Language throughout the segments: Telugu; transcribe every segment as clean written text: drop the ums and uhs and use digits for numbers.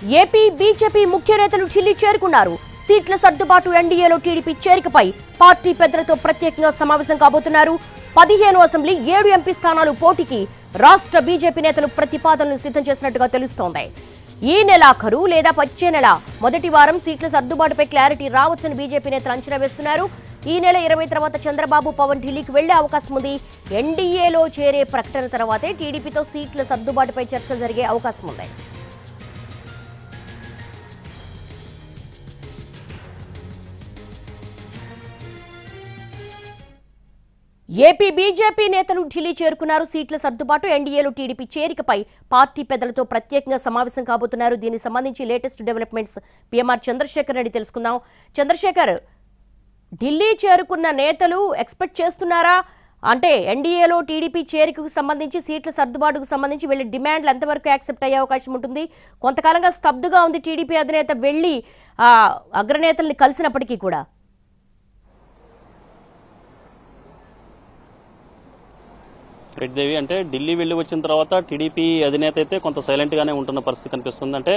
ఏపీ బీజేపీ ముఖ్య నేతలు ఢిల్లీ చేరుకున్నారు. సీట్ల సర్దుబాటు ఎన్డీఏలో టీడీపీ చేరికపై పార్టీ పెద్దలతో ప్రత్యేకంగా సమావేశం కాబోతున్నారు. 15 అసెంబ్లీ 7 ఎంపీ స్థానాలు పోటీకి రాష్ట్ర బీజేపీ నేతలు ప్రతిపాదనలు సిద్ధం చేసినట్టుగా తెలుస్తోంది. ఈ నెలాఖరు లేదా వచ్చే నెల మొదటి వారం సీట్ల సర్దుబాటుపై క్లారిటీ రావచ్చని బీజేపీ నేతలు అంచనా వేస్తున్నారు. ఈ నెల 20 తర్వాత చంద్రబాబు పవన్ ఢిల్లీకి వెళ్లే అవకాశం ఉంది. ఎన్డీఏలో చేరే ప్రకటన తర్వాతే టీడీపీతో సీట్ల సర్దుబాటుపై చర్చ జరిగే అవకాశం ఉంది. ఏపీ బీజేపీ నేతలు ఢిల్లీ చేరుకున్నారు. సీట్ల సర్దుబాటు ఎన్డీఏలో టీడీపీ చేరికపై పార్టీ పెద్దలతో ప్రత్యేకంగా సమావేశం కాబోతున్నారు. దీనికి సంబంధించి latest developments PMR Chandrashekar Reddy తెలుసుకుందాం. చంద్రశేఖర్, ఢిల్లీ చేరుకున్న నేతలు ఎక్స్పెక్ట్ చేస్తున్నారా? అంటే ఎన్డీఏలో టీడీపీ చేరికకు సంబంధించి సీట్ల సర్దుబాటుకు సంబంధించి వీళ్ళ డిమాండ్లు ఎంతవరకు యాక్సెప్ట్ అయ్యే అవకాశం ఉంటుంది? కొంతకాలంగా స్తబ్దుగా ఉంది టీడీపీ అధినేత వెళ్లి అగ్రనేతల్ని కలిసినప్పటికీ కూడా. రెడ్డిదేవి అంటే ఢిల్లీ వెళ్లి వచ్చిన తర్వాత టీడీపీ అధినేత అయితే కొంత సైలెంట్ గానే ఉంటున్న పరిస్థితి కనిపిస్తుంది. అంటే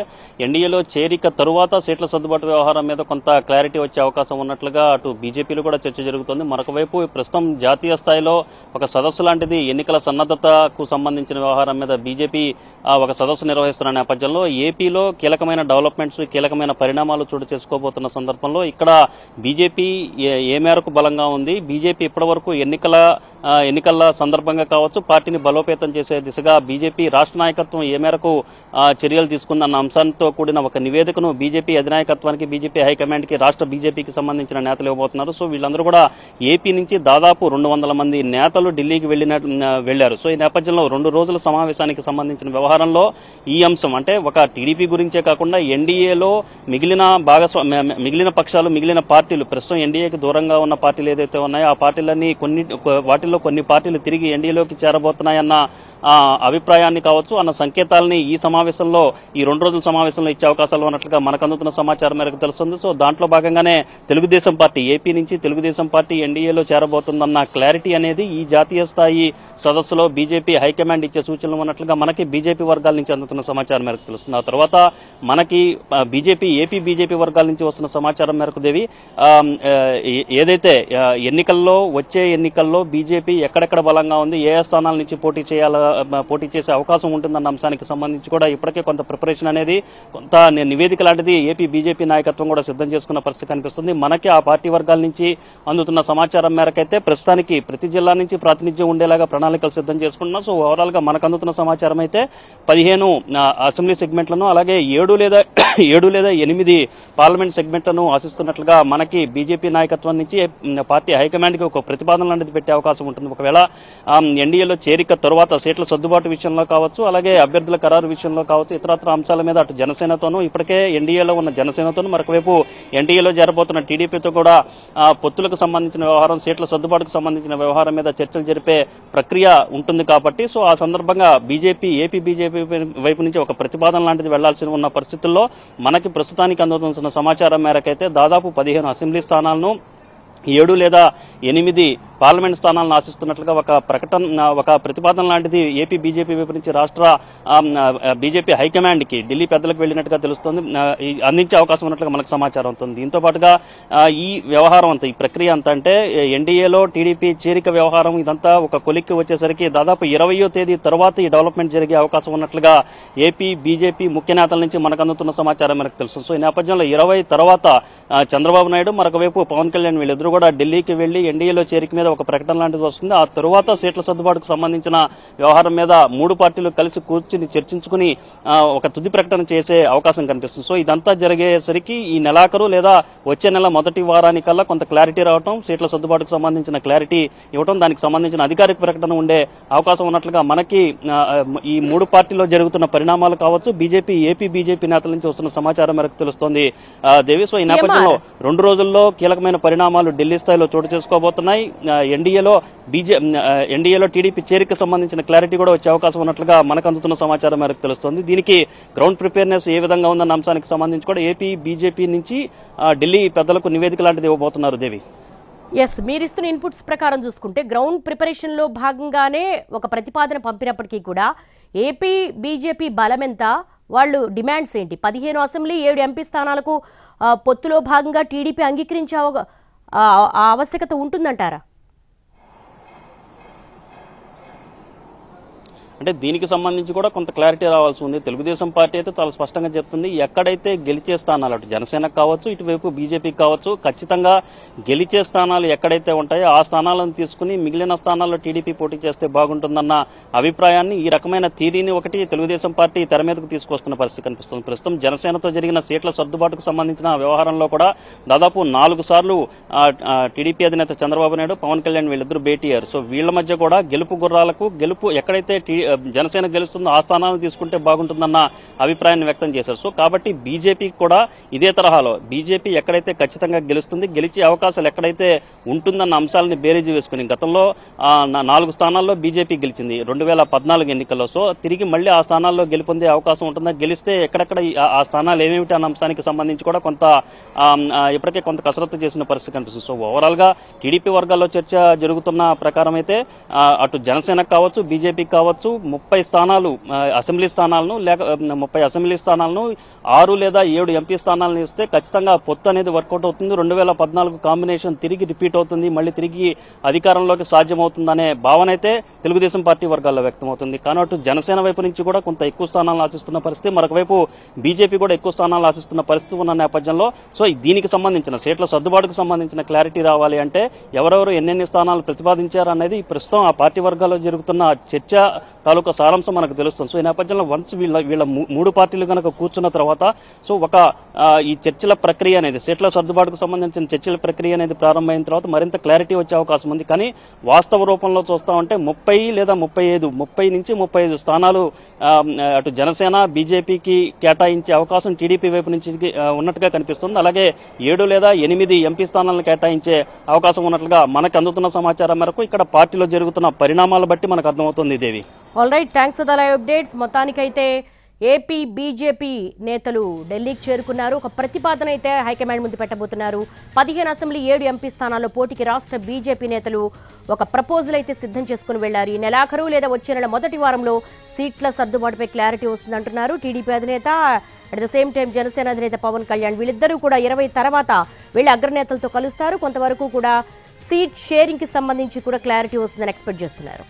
ఎన్డీఏలో చేరిక తరువాత సీట్ల సర్దుబాటు వ్యవహారం మీద కొంత క్లారిటీ వచ్చే అవకాశం ఉన్నట్లుగా అటు బీజేపీలో కూడా చర్చ జరుగుతుంది. మరొక వైపు ప్రస్తుతం జాతీయ స్థాయిలో ఒక సదస్సు లాంటిది ఎన్నికల సన్నద్ధతకు సంబంధించిన వ్యవహారం మీద బీజేపీ ఒక సదస్సు నిర్వహిస్తున్న నేపథ్యంలో ఏపీలో కీలకమైన డెవలప్మెంట్స్, కీలకమైన పరిణామాలు చోటు చేసుకోబోతున్న సందర్భంలో ఇక్కడ బీజేపీ ఏ మేరకు బలంగా ఉంది, బీజేపీ ఇప్పటివరకు ఎన్నికల సందర్భంగా కావచ్చు పార్టీని బలోపేతం చేసే దిశగా బీజేపీ రాష్ట్ర నాయకత్వం ఏ మేరకు చర్యలు తీసుకుందన్న అంశంతో కూడిన ఒక నివేదికను బీజేపీ అధినాయకత్వానికి, బీజేపీ హైకమాండ్ కి, రాష్ట్ర బీజేపీకి సంబంధించిన నేతలు ఇవ్వబోతున్నారు. సో వీళ్ళందరూ కూడా ఏపీ నుంచి దాదాపు 200 మంది నేతలు ఢిల్లీకి వెళ్లారు. సో ఈ నేపథ్యంలో 2 రోజుల సమావేశానికి సంబంధించిన వ్యవహారంలో ఈ అంశం అంటే ఒక టీడీపీ గురించే కాకుండా ఎన్డీఏలో మిగిలిన పక్షాలు, మిగిలిన పార్టీలు, ప్రస్తుతం ఎన్డీఏకి దూరంగా ఉన్న పార్టీలు ఏదైతే ఉన్నాయో ఆ పార్టీలన్నీ వాటిల్లో కొన్ని పార్టీలు తిరిగి ఎన్డీఏలోకి చేరబోతున్నాయన్న అభిప్రాయాన్ని కావచ్చు అన్న సంకేతాలని ఈ సమావేశంలో, ఈ 2 రోజుల సమావేశంలో ఇచ్చే అవకాశాలు ఉన్నట్లుగా మనకు అందుతున్న సమాచారం మేరకు తెలుస్తుంది. సో దాంట్లో భాగంగానే తెలుగుదేశం పార్టీ, ఏపీ నుంచి తెలుగుదేశం పార్టీ ఎన్డీఏలో చేరబోతుందన్న క్లారిటీ అనేది ఈ జాతీయ స్థాయి సదస్సులో బీజేపీ హైకమాండ్ ఇచ్చే సూచనలు ఉన్నట్లుగా మనకి బీజేపీ వర్గాల నుంచి అందుతున్న సమాచారం మేరకు తెలుస్తుంది. ఆ తర్వాత మనకి ఏపీ బీజేపీ వర్గాల నుంచి వస్తున్న సమాచారం మేరకు దేవి ఏదైతే వచ్చే ఎన్నికల్లో బీజేపీ ఎక్కడెక్కడ బలంగా ఉంది, ఏ స్థానాల నుంచి పోటీ చేసే అవకాశం ఉంటుందన్న అంశానికి సంబంధించి కూడా ఇప్పటికే కొంత ప్రిపరేషన్ అనేది, కొంత నివేదిక లాంటిది ఏపీ బీజేపీ నాయకత్వం కూడా సిద్ధం చేసుకున్న పరిస్థితి కనిపిస్తుంది. మనకి ఆ పార్టీ వర్గాల నుంచి అందుతున్న సమాచారం మేరకైతే ప్రస్తుతానికి ప్రతి జిల్లా నుంచి ప్రాతినిధ్యం ఉండేలాగా ప్రణాళికలు సిద్ధం చేసుకుంటున్నాం. సో ఓవరాల్ గా మనకు అందుతున్న సమాచారం అయితే 15 అసెంబ్లీ సెగ్మెంట్లను, అలాగే 7 లేదా 8 పార్లమెంట్ సెగ్మెంట్లను ఆశిస్తున్నట్లుగా మనకి బీజేపీ నాయకత్వం నుంచి పార్టీ హైకమాండ్ కి ఒక ప్రతిపాదన లాంటిది పెట్టే అవకాశం ఉంటుంది. ఒకవేళ ఎన్డీఏలో చేరిక తరువాత సీట్ల సర్దుబాటు విషయంలో కావచ్చు, అలాగే అభ్యర్థుల ఖరారు విషయంలో కావచ్చు, ఇతరత్ర అంశాల మీద అటు జనసేనతోనూ, ఇప్పటికే ఎన్డీఏలో ఉన్న జనసేనతోనూ, మరొకవైపు ఎన్డీఏలో చేరబోతున్న టీడీపీతో కూడా పొత్తులకు సంబంధించిన వ్యవహారం, సీట్ల సర్దుబాటుకు సంబంధించిన వ్యవహారం మీద చర్చలు జరిపే ప్రక్రియ ఉంటుంది కాబట్టి సో ఆ సందర్భంగా ఏపీ బీజేపీ వైపు నుంచి ఒక ప్రతిపాదన లాంటిది వెళ్లాల్సి ఉన్న పరిస్థితుల్లో మనకి ప్రస్తుతానికి అందుతున్న సమాచారం మేరకైతే దాదాపు 15 అసెంబ్లీ స్థానాలను, 7 లేదా 8 పార్లమెంట్ స్థానాలను ఆశిస్తున్నట్లుగా ఒక ప్రతిపాదన లాంటిది ఏపీ బీజేపీ వైపు నుంచి రాష్ట్ర బీజేపీ హైకమాండ్ కి, ఢిల్లీ పెద్దలకు వెళ్లినట్టుగా తెలుస్తోంది, అందించే అవకాశం ఉన్నట్లుగా మనకు సమాచారం ఉంటుంది. దీంతో పాటుగా ఈ వ్యవహారం అంతా, ఈ ప్రక్రియ అంతా అంటే ఎన్డీఏలో టీడీపీ చేరిక వ్యవహారం ఇదంతా ఒక కొలిక్కి వచ్చేసరికి దాదాపు 20వ తేదీ తర్వాత ఈ డెవలప్మెంట్ జరిగే అవకాశం ఉన్నట్లుగా ఏపీ బీజేపీ ముఖ్య నేతల నుంచి మనకు అందుతున్న సమాచారం మనకు తెలుసు. సో ఈ నేపథ్యంలో 20 తర్వాత చంద్రబాబు నాయుడు, మరొక వైపు పవన్ కళ్యాణ్ వీళ్ళిద్దరూ కూడా ఢిల్లీకి వెళ్లి ఎన్డీఏలో చేరిక మీద ఒక ప్రకటన లాంటిది వస్తుంది. ఆ తరువాత సీట్ల సర్దుబాటుకు సంబంధించిన వ్యవహారం మీద 3 పార్టీలు కలిసి కూర్చుని చర్చించుకుని ఒక తుది ప్రకటన చేసే అవకాశం కనిపిస్తుంది. సో ఇదంతా జరిగేసరికి ఈ నెలాఖరు లేదా వచ్చే నెల మొదటి వారానికల్లా కొంత క్లారిటీ రావడం, సీట్ల సర్దుబాటుకు సంబంధించిన క్లారిటీ ఇవ్వడం, దానికి సంబంధించిన అధికారిక ప్రకటన ఉండే అవకాశం ఉన్నట్లుగా మనకి ఈ 3 పార్టీలో జరుగుతున్న పరిణామాలు కావచ్చు, ఏపీ బీజేపీ నేతల నుంచి వస్తున్న సమాచారం మేరకు తెలుస్తోంది దేవి. సో ఈ నేపథ్యంలో 2 రోజుల్లో కీలకమైన పరిణామాలు ఢిల్లీ స్థాయిలో చోటు చేసుకోబోతున్నాయి. ఎన్డీఏలో టీడీపీ చేరిక సంబంధించిన క్లారిటీ కూడా వచ్చే అవకాశం ఉన్నట్లుగా మనకు అందుతున్న సమాచారం మేరకు తెలుస్తోంది. దీనికి గ్రౌండ్ ప్రిపేర్నెస్ ఏ విధంగా ఉందన్న అంశానికి సంబంధించి కూడా ఏపీ బీజేపీ నుంచి ఢిల్లీ పెద్దలకు నివేదిక లాంటిది ఇవ్వబోతున్నారు దేవి. ఎస్, మీరిస్తున్న ఇన్పుట్స్ ప్రకారం చూసుకుంటే గ్రౌండ్ ప్రిపరేషన్ లో భాగంగానే ఒక ప్రతిపాదన పంపినప్పటికీ కూడా ఏపీ బీజేపీ బలమెంత, వాళ్ళు డిమాండ్స్ ఏంటి? 15 అసెంబ్లీ 7 ఎంపీ స్థానాలకు పొత్తులో భాగంగా టీడీపీ అంగీకరించే ఆవశ్యకత ఉంటుందంటారా? అంటే దీనికి సంబంధించి కూడా కొంత క్లారిటీ రావాల్సి ఉంది. తెలుగుదేశం పార్టీ అయితే చాలా స్పష్టంగా చెప్తుంది, ఎక్కడైతే గెలిచే స్థానాలు అటు జనసేనకు కావచ్చు, ఇటువైపు బీజేపీకి కావచ్చు, ఖచ్చితంగా గెలిచే స్థానాలు ఎక్కడైతే ఉంటాయో ఆ స్థానాలను తీసుకుని మిగిలిన స్థానాల్లో టీడీపీ పోటీ చేస్తే బాగుంటుందన్న అభిప్రాయాన్ని, ఈ రకమైన థీరీని ఒకటి తెలుగుదేశం పార్టీ తెర మీదకు తీసుకొస్తున్న పరిస్థితి కనిపిస్తుంది. ప్రస్తుతం జనసేనతో జరిగిన సీట్ల సర్దుబాటుకు సంబంధించిన వ్యవహారంలో కూడా దాదాపు 4 సార్లు టీడీపీ అధినేత చంద్రబాబు నాయుడు, పవన్ కళ్యాణ్ వీళ్ళిద్దరూ భేటీ అయ్యారు. సో వీళ్ల మధ్య కూడా గెలుపు గుర్రాలకు ఎక్కడైతే జనసేన గెలుస్తుందో ఆ స్థానాలను తీసుకుంటే బాగుంటుందన్న అభిప్రాయాన్ని వ్యక్తం చేశారు. సో కాబట్టి బీజేపీకి కూడా ఇదే తరహాలో బీజేపీ ఎక్కడైతే ఖచ్చితంగా గెలుస్తుంది, గెలిచే అవకాశాలు ఎక్కడైతే ఉంటుందన్న అంశాలని బేరీజు వేసుకుని గతంలో 4 స్థానాల్లో బీజేపీ గెలిచింది 2014 ఎన్నికల్లో. సో తిరిగి మళ్ళీ ఆ స్థానాల్లో గెలుపొందే అవకాశం ఉంటుందా, గెలిస్తే ఎక్కడెక్కడ ఆ స్థానాలు ఏమేమిటి అన్న అంశానికి సంబంధించి కూడా కొంత ఇప్పటికే కొంత కసరత్తు చేసిన పరిస్థితి కనిపిస్తుంది. సో ఓవరాల్ గా టీడీపీ వర్గాల్లో చర్చ జరుగుతున్న ప్రకారం అయితే అటు జనసేనకు కావచ్చు, బీజేపీకి కావచ్చు 30 స్థానాలు అసెంబ్లీ స్థానాలను, లేక 30 అసెంబ్లీ స్థానాలను 6 లేదా 7 ఎంపీ స్థానాలను ఇస్తే ఖచ్చితంగా పొత్తు అనేది వర్కౌట్ అవుతుంది. 2014 కాంబినేషన్ తిరిగి రిపీట్ అవుతుంది, మళ్ళీ తిరిగి అధికారంలోకి సాధ్యమవుతుందనే భావన అయితే తెలుగుదేశం పార్టీ వర్గాల్లో వ్యక్తమవుతుంది. కానీ అటు జనసేన వైపు నుంచి కూడా కొంత ఎక్కువ స్థానాలను ఆశిస్తున్న పరిస్థితి, మరొక వైపు బీజేపీ కూడా ఎక్కువ స్థానాలు ఆశిస్తున్న పరిస్థితి ఉన్న నేపథ్యంలో సో దీనికి సంబంధించిన సీట్ల సర్దుబాటుకు సంబంధించిన క్లారిటీ రావాలి అంటే ఎవరెవరు ఎన్నెన్ని స్థానాలు ప్రతిపాదించారు అనేది ప్రస్తుతం ఆ పార్టీ వర్గాల్లో జరుగుతున్న చర్చ తాలూకా సారాంశం మనకు తెలుస్తుంది. సో ఈ నేపథ్యంలో వన్స్ వీళ్ళ 3 పార్టీలు కనుక కూర్చున్న తర్వాత సో ఈ చర్చల ప్రక్రియ అనేది, సీట్ల సర్దుబాటుకు సంబంధించిన చర్చల ప్రక్రియ అనేది ప్రారంభమైన తర్వాత మరింత క్లారిటీ వచ్చే అవకాశం ఉంది. కానీ వాస్తవ రూపంలో చూస్తామంటే 30 లేదా 30 నుంచి 35 స్థానాలు అటు జనసేన బీజేపీకి కేటాయించే అవకాశం టీడీపీ వైపు నుంచి ఉన్నట్టుగా కనిపిస్తుంది. అలాగే 7 లేదా 8 ఎంపీ స్థానాలను కేటాయించే అవకాశం ఉన్నట్లుగా మనకు అందుతున్న సమాచారం మేరకు ఇక్కడ పార్టీలో జరుగుతున్న పరిణామాలు బట్టి మనకు అర్థమవుతుంది. Devi, all right, thanks for the live updates. మొత్తానికైతే ఏపీ బీజేపీ నేతలు ఢిల్లీకి చేరుకున్నారు. ఒక ప్రతిపాదన అయితే హైకమాండ్ ముందు పెట్టబోతున్నారు. 15 అసెంబ్లీ 7 ఎంపీ స్థానాల్లో పోటీకి రాష్ట్ర బీజేపీ నేతలు ఒక ప్రపోజల్ అయితే సిద్ధం చేసుకుని వెళ్లారు. ఈ నెలాఖరు లేదా వచ్చే నెల మొదటి వారంలో సీట్ల సర్దుబాటుపై క్లారిటీ వస్తుందంటున్నారు టీడీపీ అధినేత. At the same time Janasena అధినేత పవన్ కళ్యాణ్ వీళ్ళిద్దరూ కూడా 20 తర్వాత వీళ్ళ అగ్రనేతలతో కలుస్తారు. కొంతవరకు కూడా సీట్ షేరింగ్ కి సంబంధించి కూడా క్లారిటీ వస్తుందని ఎక్స్పెక్ట్ చేస్తున్నారు.